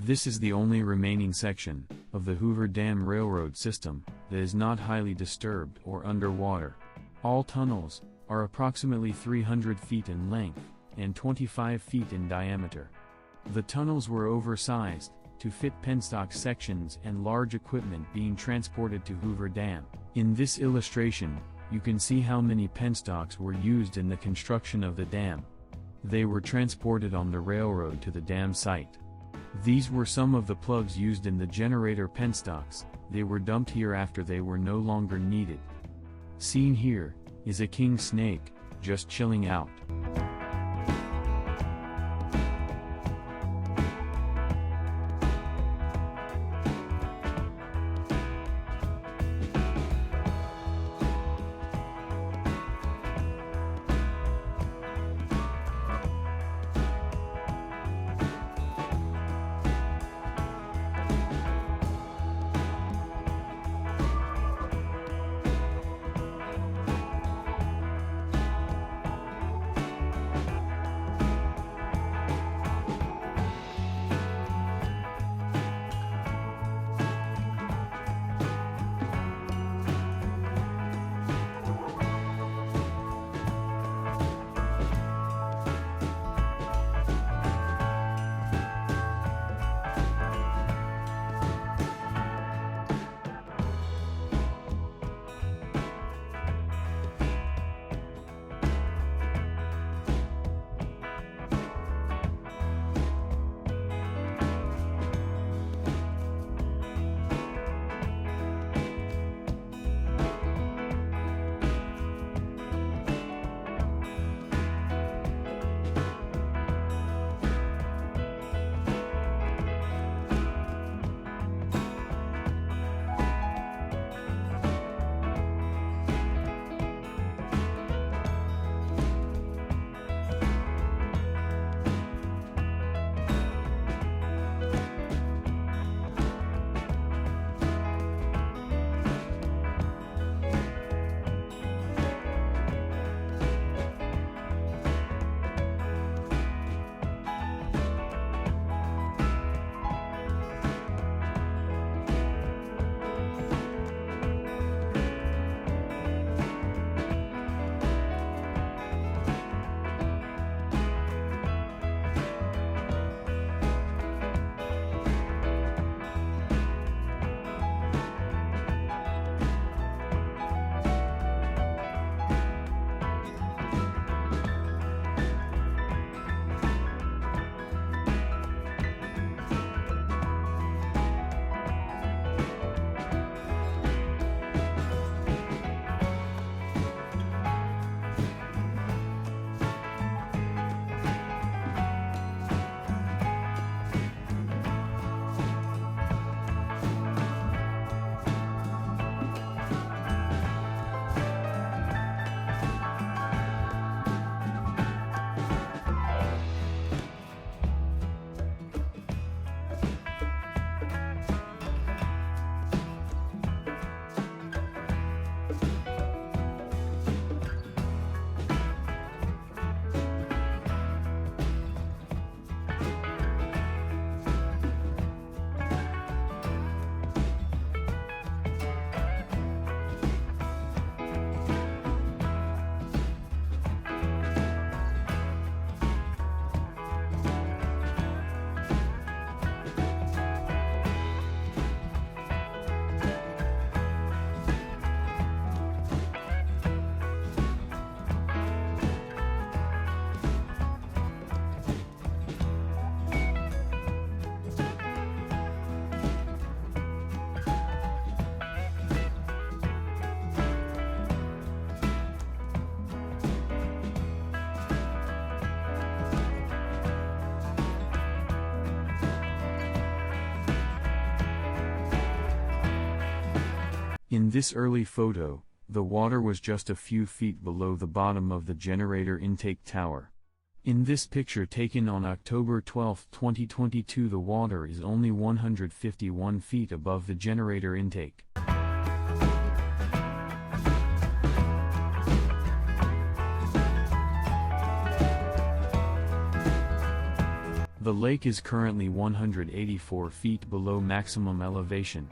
This is the only remaining section of the Hoover Dam railroad system that is not highly disturbed or underwater. All tunnels are approximately 300 feet in length and 25 feet in diameter. The tunnels were oversized to fit penstock sections and large equipment being transported to Hoover Dam. In this illustration, you can see how many penstocks were used in the construction of the dam. They were transported on the railroad to the dam site. These were some of the plugs used in the generator penstocks. They were dumped here after they were no longer needed. Seen here is a king snake, just chilling out. In this early photo, the water was just a few feet below the bottom of the generator intake tower. In this picture taken on October 12, 2022, the water is only 151 feet above the generator intake. The lake is currently 184 feet below maximum elevation.